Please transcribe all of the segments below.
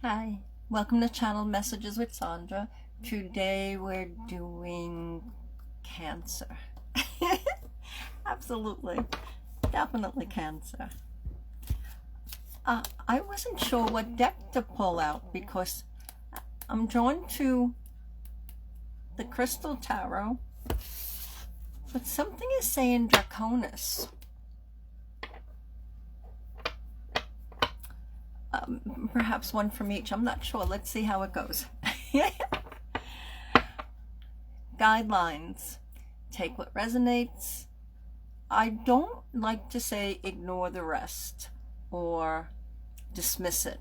Hi, welcome to Channel Messages with Sandra. Today we're doing cancer. Absolutely, definitely cancer. I wasn't sure what deck to pull out because I'm drawn to the Crystal Tarot, but something is saying Draconis. Perhaps one from each. I'm not sure. Let's see how it goes. Guidelines. Take what resonates. I don't like to say ignore the rest or dismiss it.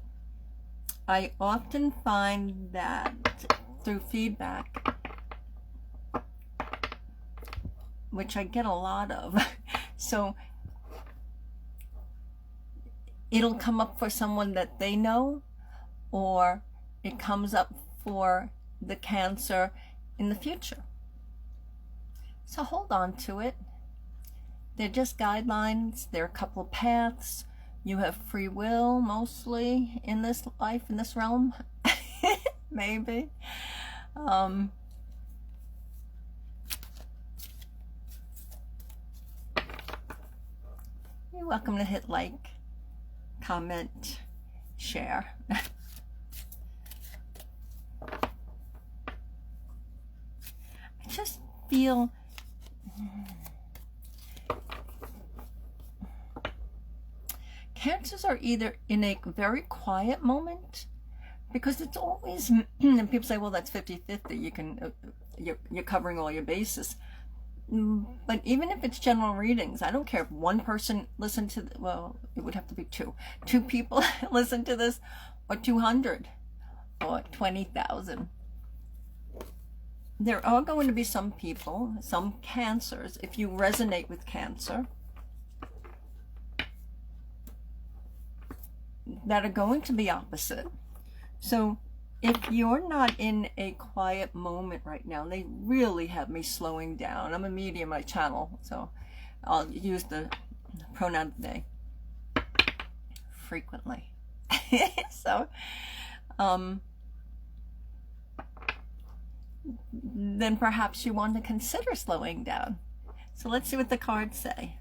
I often find that through feedback, which I get a lot of, so it'll come up for someone that they know, or it comes up for the cancer in the future. So hold on to it. They're just guidelines. They're a couple of paths. You have free will mostly in this life, in this realm. Maybe. You're welcome to hit like, comment, share. I just feel cancers are either in a very quiet moment, because it's always, and people say, well, that's 50-50, you can, you're covering all your bases. But even if it's general readings, I don't care if one person listened to, well, it would have to be two people listen to this, or 200, or 20,000. There are going to be some people, some cancers, if you resonate with cancer, that are going to be opposite. So if you're not in a quiet moment right now, they really have me slowing down. I'm a medium, my channel, so I'll use the pronoun they frequently. So then perhaps you want to consider slowing down. So let's see what the cards say.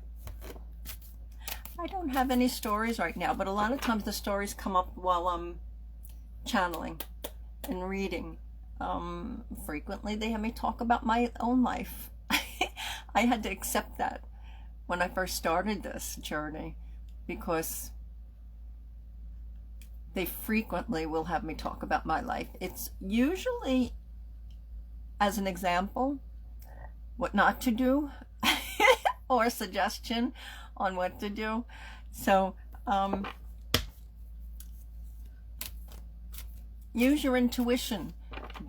I don't have any stories right now, but a lot of times the stories come up while I'm channeling and reading. Frequently they have me talk about my own life. I had to accept that when I first started this journey, because they frequently will have me talk about my life. It's usually as an example, what not to do, or a suggestion on what to do. So use your intuition.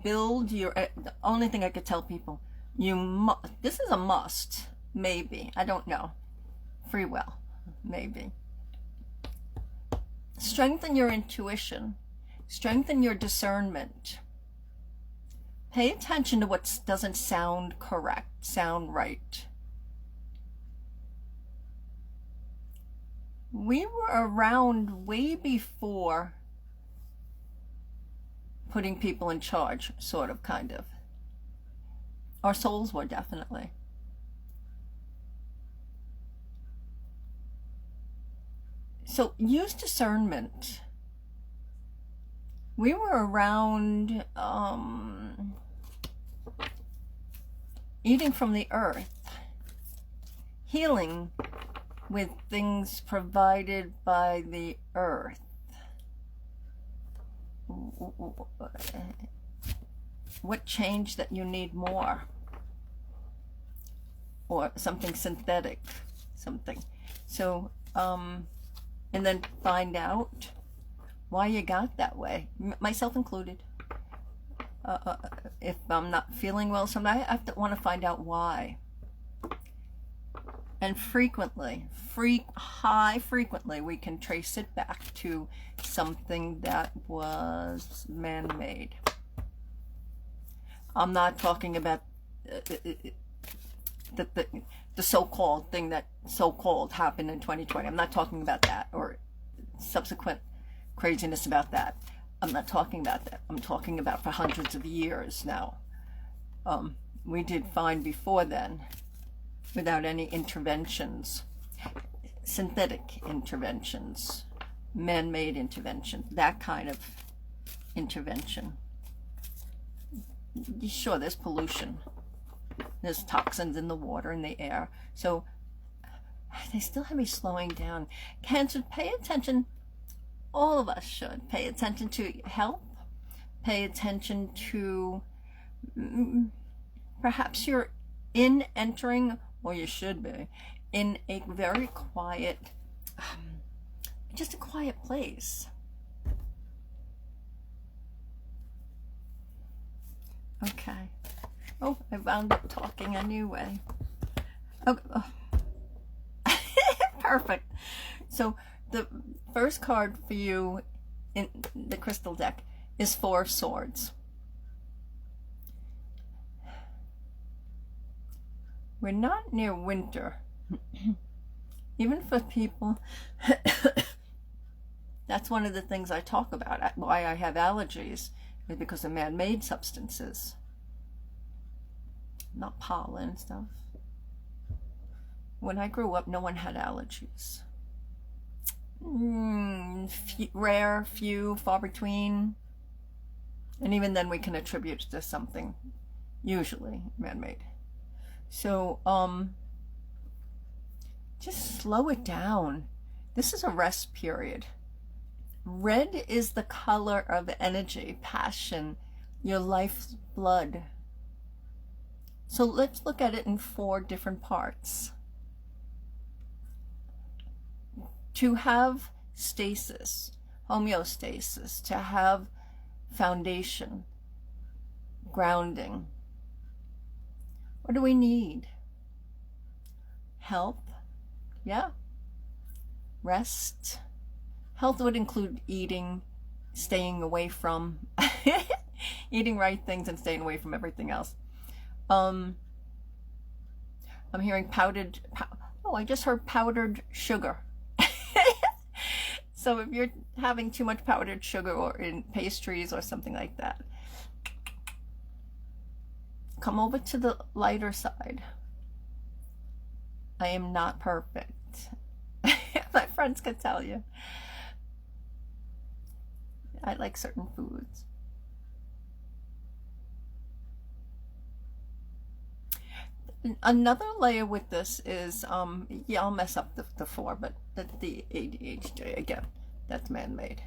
Build your, the only thing I could tell people, this is a must, maybe, I don't know, free will, maybe. Strengthen your intuition, strengthen your discernment. Pay attention to what doesn't sound correct, sound right. We were around way before putting people in charge, sort of, kind of. Our souls were, definitely. So use discernment. We were around eating from the earth, healing with things provided by the earth. What changed that you need more? Or something synthetic, something. So, and then find out why you got that way, myself included. If I'm not feeling well, sometimes I have to want to find out why. And frequently, frequently, we can trace it back to something that was man-made. I'm not talking about the so-called thing that so-called happened in 2020. I'm not talking about that, or subsequent craziness about that. I'm not talking about that. I'm talking about for hundreds of years now. We did fine before then without any interventions, synthetic interventions, man-made intervention, that kind of intervention. Sure, there's pollution. There's toxins in the water and the air. So they still have me slowing down. Cancer, pay attention. All of us should pay attention to health. Pay attention to perhaps you're entering, or you should be, in a very quiet, just a quiet place. Okay. Oh, I wound up talking a new way. Okay. Oh. Perfect. So the first card for you in the crystal deck is Four of Swords. We're not near winter. Even for people, that's one of the things I talk about. Why I have allergies is because of man-made substances. Not pollen and stuff. When I grew up, no one had allergies. Rare, few, far between. And even then we can attribute it to something, usually man-made. So, just slow it down. This is a rest period. Red is the color of energy, passion, your life's blood. So let's look at it in 4 different parts. To have stasis, homeostasis, to have foundation, grounding. What do we need? Help, yeah. Rest. Health would include eating, staying away from, eating right things and staying away from everything else. I'm hearing I just heard powdered sugar. So if you're having too much powdered sugar or in pastries or something like that, come over to the lighter side. I am not perfect. My friends can tell you. I like certain foods. Another layer with this is, yeah, I'll mess up the 4, but that's the ADHD again. That's man-made.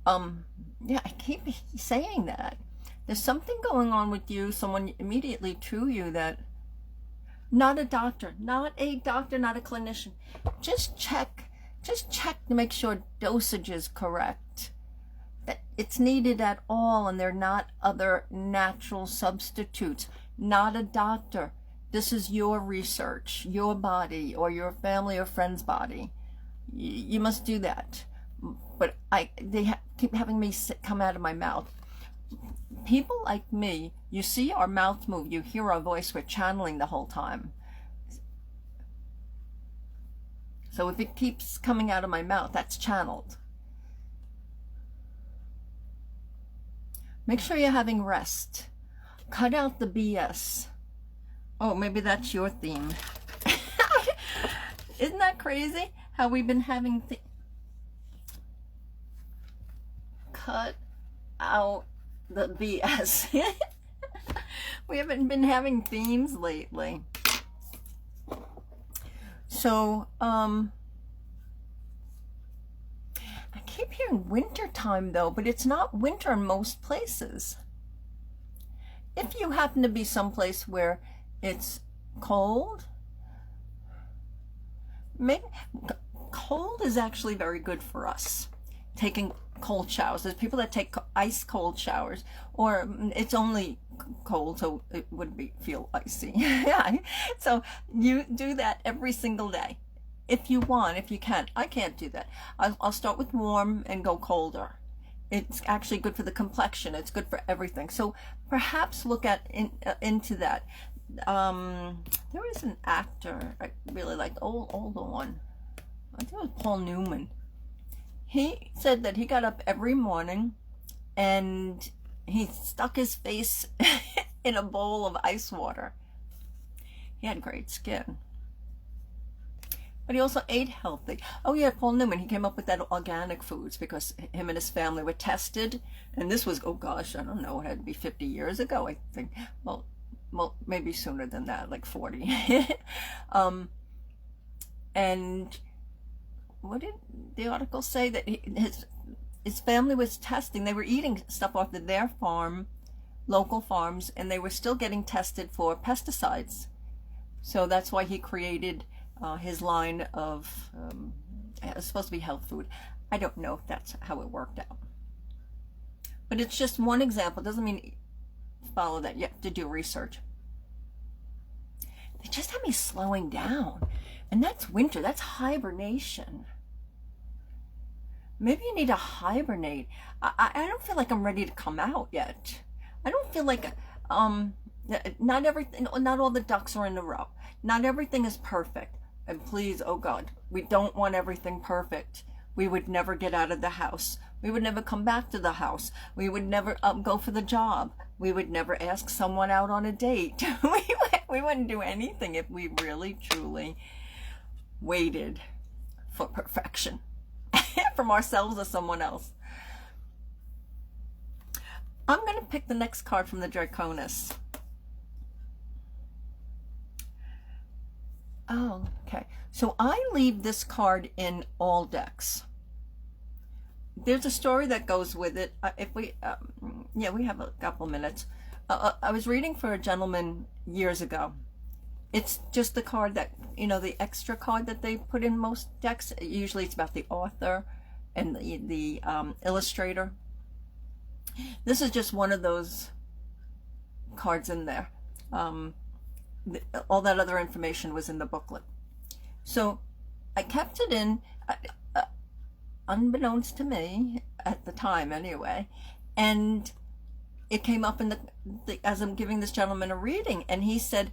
Yeah, I keep saying that. There's something going on with you, someone immediately to you that, not a doctor, not a clinician. Just check to make sure dosage is correct. That it's needed at all and there are not other natural substitutes. Not a doctor. This is your research, your body, or your family or friend's body. You must do that. But they keep having me come out of my mouth. People like me, you see our mouth move, you hear our voice, we're channeling the whole time. So if it keeps coming out of my mouth, that's channeled. Make sure you're having rest. Cut out the BS. Oh, maybe that's your theme. Isn't that crazy? How we've been having cut out the BS. We haven't been having themes lately. So, I keep hearing winter time though, but it's not winter in most places. If you happen to be someplace where it's cold, cold is actually very good for us. Taking cold showers. There's people that take ice cold showers, or it's only cold, so it would feel icy. Yeah. So you do that every single day. If you want, if you can. I can't do that. I'll start with warm and go colder. It's actually good for the complexion. It's good for everything. So perhaps look into that. There was an actor I really liked, older one. I think it was Paul Newman. He said that he got up every morning and he stuck his face in a bowl of ice water. He had great skin. But he also ate healthy. Oh yeah, Paul Newman, he came up with that organic foods because him and his family were tested. And this was, oh gosh, I don't know, it had to be 50 years ago, I think. Well, maybe sooner than that, like 40. And what did the article say? That his family was testing. They were eating stuff off of their farm, local farms, and they were still getting tested for pesticides. So that's why he created his line of, it's supposed to be health food. I don't know if that's how it worked out. But it's just one example. It doesn't mean follow that. You have to do research. They just have me slowing down. And that's winter. That's hibernation. Maybe you need to hibernate. I don't feel like I'm ready to come out yet. I don't feel like, not all the ducks are in a row. Not everything is perfect. And please, oh God, we don't want everything perfect. We would never get out of the house. We would never come back to the house. We would never go for the job. We would never ask someone out on a date. We wouldn't do anything if we really, truly waited for perfection from ourselves or someone else. I'm going to pick the next card from the Draconis. Oh, okay. So I leave this card in all decks. There's a story that goes with it. If we, yeah, we have a couple minutes. I was reading for a gentleman years ago. It's just the card that, you know, the extra card that they put in most decks. Usually it's about the author and the illustrator. This is just one of those cards in there. All that other information was in the booklet. So I kept it in, unbeknownst to me, at the time anyway, and it came up in as I'm giving this gentleman a reading, and he said,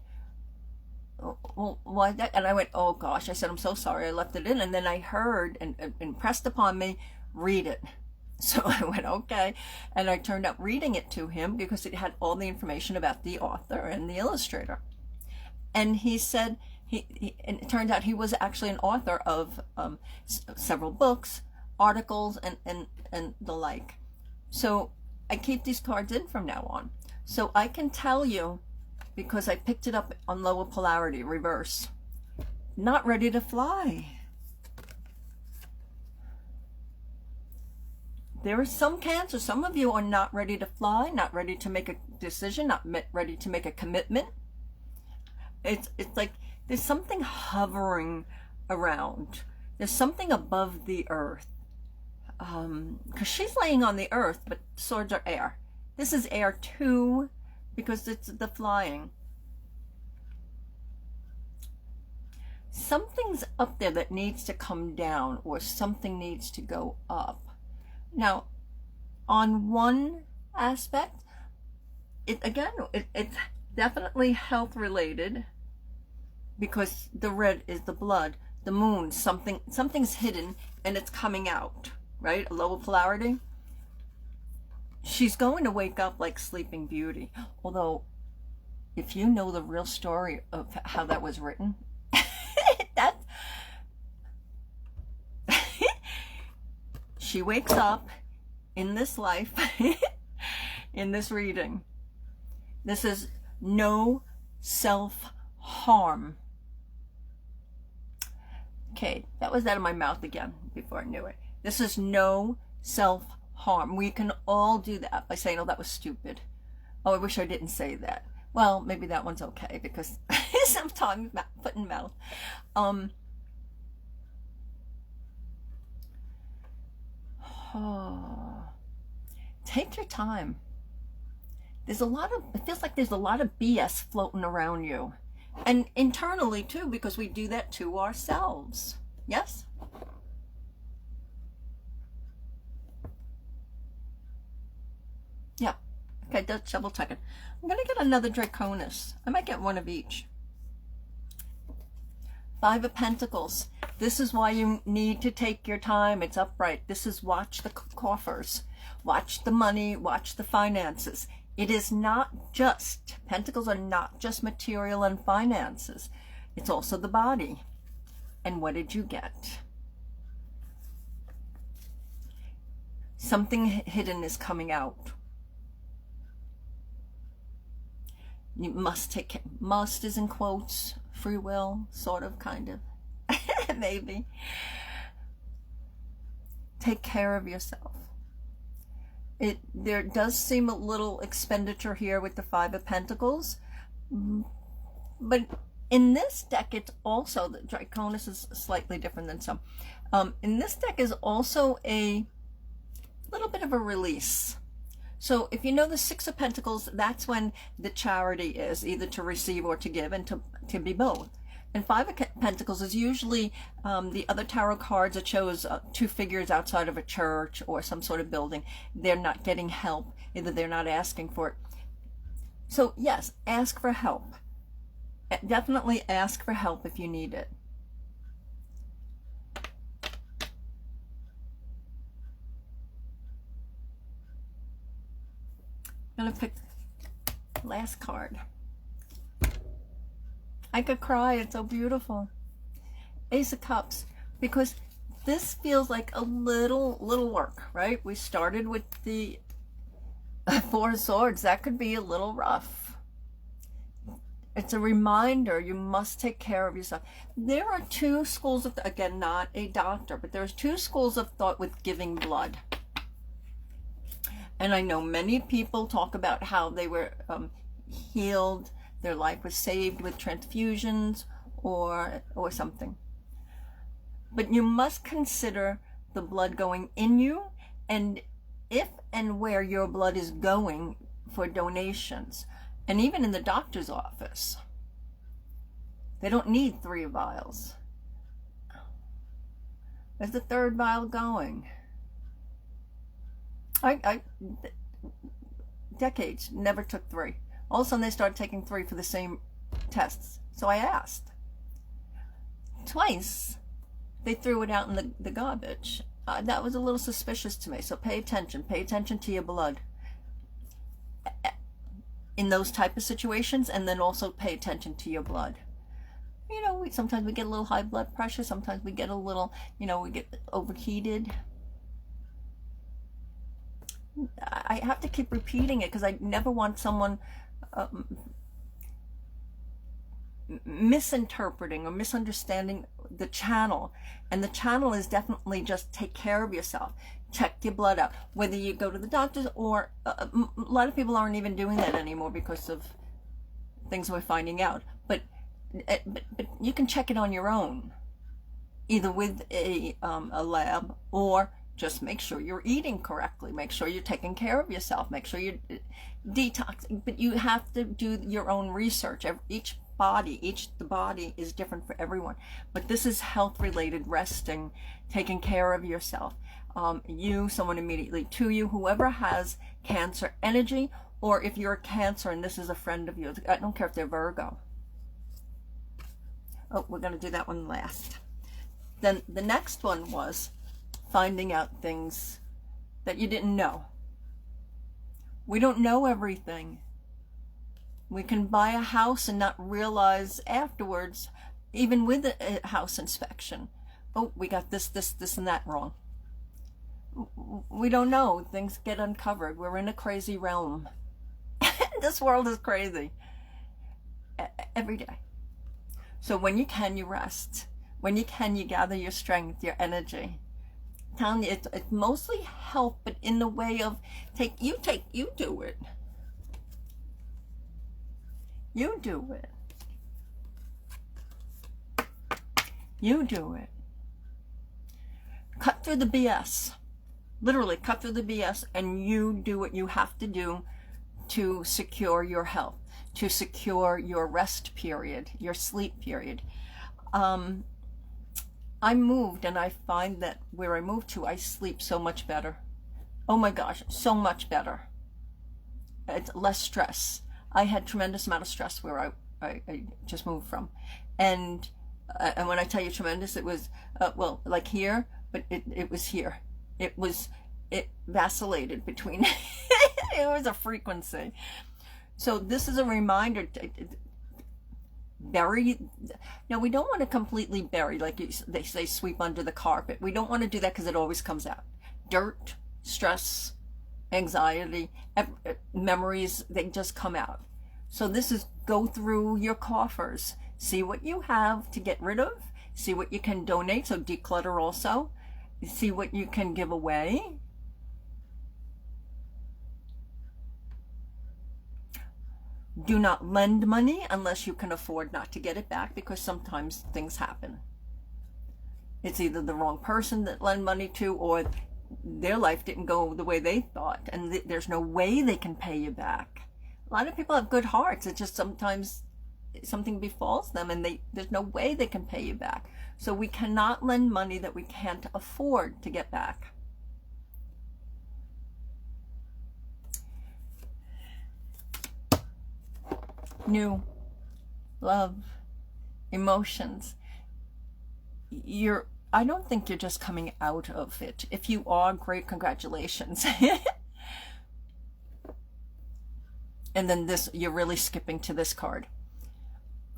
oh, well, why that? And I went, oh gosh, I said, I'm so sorry I left it in. And then I heard and impressed upon me, read it. So I went, okay. And I turned out reading it to him because it had all the information about the author and the illustrator. And he said, and it turned out he was actually an author of several books, articles, and the like. So I keep these cards in from now on. So I can tell you, because I picked it up on lower polarity, reverse, not ready to fly. There is some Cancer. Some of you are not ready to fly, not ready to make a decision, not ready to make a commitment. It's like there's something hovering around. There's something above the earth. Because she's laying on the earth, but swords are air. This is air too, because it's the flying. Something's up there that needs to come down, or something needs to go up. Now, on one aspect, it's definitely health related, because the red is the blood, the moon, something's hidden and it's coming out, right? A lower polarity. She's going to wake up like Sleeping Beauty. Although, if you know the real story of how that was written, she wakes up in this life, in this reading. This is no self-harm. Okay, that was out of my mouth again before I knew it. This is no self-harm. We can all do that by saying, oh, that was stupid. Oh, I wish I didn't say that. Well, maybe that one's okay, because sometimes foot and mouth. Take your time. It feels like there's a lot of BS floating around you. And internally too, because we do that to ourselves. Yes? Yeah. Okay, that's double checking. I'm going to get another Draconis. I might get one of each. 5 of Pentacles. This is why you need to take your time. It's upright. This is watch the coffers, watch the money, watch the finances. It is not just, Pentacles are not just material and finances. It's also the body. And what did you get? Something hidden is coming out. You must take, must is in quotes, free will, sort of, kind of, maybe. Take care of yourself. There does seem a little expenditure here with the Five of Pentacles, but in this deck, it's also, the Draconis is slightly different than some. In this deck is also a little bit of a release. So if you know the Six of Pentacles, that's when the charity is, either to receive or to give, and to be both. And Five of Pentacles is usually the other tarot cards that shows two figures outside of a church or some sort of building. They're not getting help. Either they're not asking for it. So yes, ask for help. Definitely ask for help if you need it. I'm going to pick the last card. I could cry. It's so beautiful. Ace of Cups. Because this feels like a little work, right? We started with the Four of Swords. That could be a little rough. It's a reminder you must take care of yourself. There are two schools of, again, not a doctor, but there's two schools of thought with giving blood. And I know many people talk about how they were healed, their life was saved with transfusions or something. But you must consider the blood going in you, and if and where your blood is going for donations. And even in the doctor's office, they don't need 3 vials. Where's the 3rd vial going? I decades never took 3. All of a sudden they started taking 3 for the same tests. So I asked. Twice they threw it out in the garbage. That was a little suspicious to me. So pay attention. Pay attention to your blood in those type of situations, and then also pay attention to your blood. You know, sometimes we get a little high blood pressure. Sometimes we get a little, you know, we get overheated. I have to keep repeating it because I never want someone misinterpreting or misunderstanding the channel. And the channel is definitely just take care of yourself. Check your blood out. Whether you go to the doctors or a lot of people aren't even doing that anymore because of things we're finding out. But you can check it on your own, either with a lab, or just make sure you're eating correctly. Make sure you're taking care of yourself. Make sure you're detoxing. But you have to do your own research. The body is different for everyone. But this is health related, resting, taking care of yourself. Someone immediately to you, whoever has Cancer energy, or if you're a Cancer and this is a friend of yours. I don't care if they're Virgo. Oh, we're going to do that one last. Then the next one was finding out things that you didn't know. We don't know everything. We can buy a house and not realize afterwards, even with a house inspection, oh, we got this, and that wrong. We don't know. Things get uncovered. We're in a crazy realm. This world is crazy. Every day. So when you can, you rest. When you can, you gather your strength, your energy. I'm telling you, it's mostly help, but in the way of you do it. You do it. You do it. Cut through the BS. Literally cut through the BS, and you do what you have to do to secure your health, to secure your rest period, your sleep period. I moved, and I find that where I moved to, I sleep so much better. Oh my gosh, so much better. It's less stress. I had tremendous amount of stress where I just moved from. And And when I tell you tremendous, it was, well, like here, but it was here. It vacillated between, it was a frequency. So this is a reminder to bury. Now, we don't want to completely bury, like they say, sweep under the carpet. We don't want to do that because it always comes out. Dirt, stress, anxiety, memories, they just come out. So this is go through your coffers. See what you have to get rid of. See what you can donate, so declutter also. See what you can give away. Do not lend money unless you can afford not to get it back, because sometimes things happen. It's either the wrong person that lend money to, or their life didn't go the way they thought, and there's no way they can pay you back. A lot of people have good hearts. It's just sometimes something befalls them and there's no way they can pay you back. So we cannot lend money that we can't afford to get back. New love, emotions. I don't think you're just coming out of it. If you are, great, congratulations. And then this, you're really skipping to this card.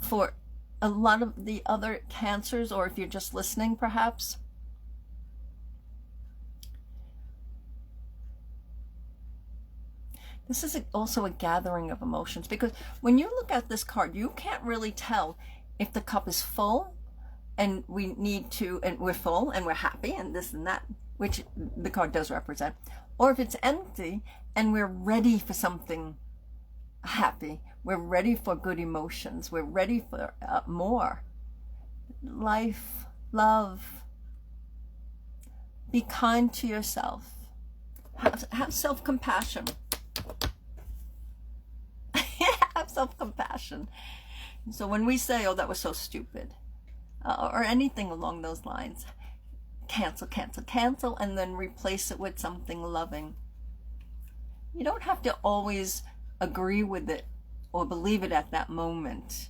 For a lot of the other cancers, or if you're just listening perhaps, this is also a gathering of emotions, because when you look at this card, you can't really tell if the cup is full and we need to, and we're full and we're happy and this and that, which the card does represent, or if it's empty and we're ready for something happy, we're ready for good emotions, we're ready for more life, love. Be kind to yourself. Have self-compassion. Have self-compassion. So when we say, oh, that was so stupid, or anything along those lines, cancel, cancel, cancel, and then replace it with something loving. You don't have to always agree with it or believe it at that moment,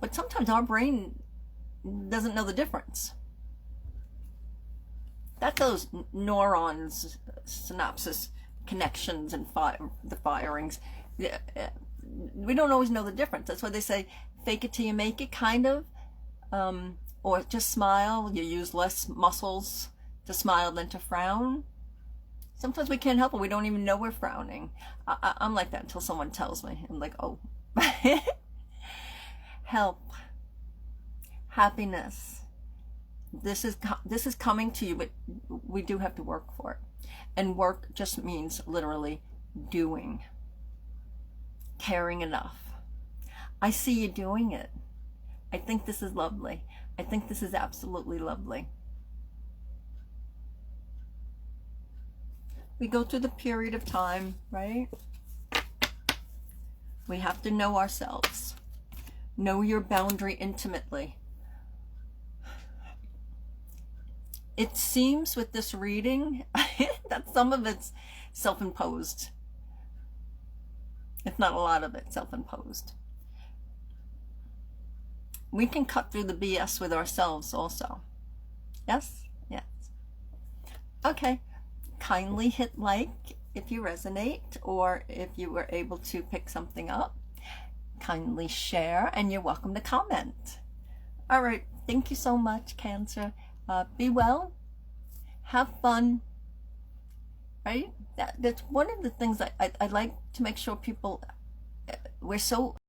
but sometimes our brain doesn't know the difference. That's those neurons, synapses, connections, and the firings. We don't always know the difference. That's why they say fake it till you make it, kind of, or just smile. You use less muscles to smile than to frown. Sometimes we can't help it. We don't even know we're frowning. I'm like that until someone tells me. I'm like, oh. Help. Happiness. This is coming to you, but we do have to work for it. And work just means literally doing. Caring enough. I see you doing it. I think this is lovely. I think this is absolutely lovely. We go through the period of time, right? We have to know ourselves. Know your boundary intimately. It seems with this reading that some of it's self-imposed. If not a lot of it self-imposed. We can cut through the BS with ourselves also. Yes? Yes. Okay. Kindly hit like if you resonate, or if you were able to pick something up. Kindly share, and you're welcome to comment. All right. Thank you so much, Cancer. Be well. Have fun. Right? That's one of the things I like to make sure people, we're so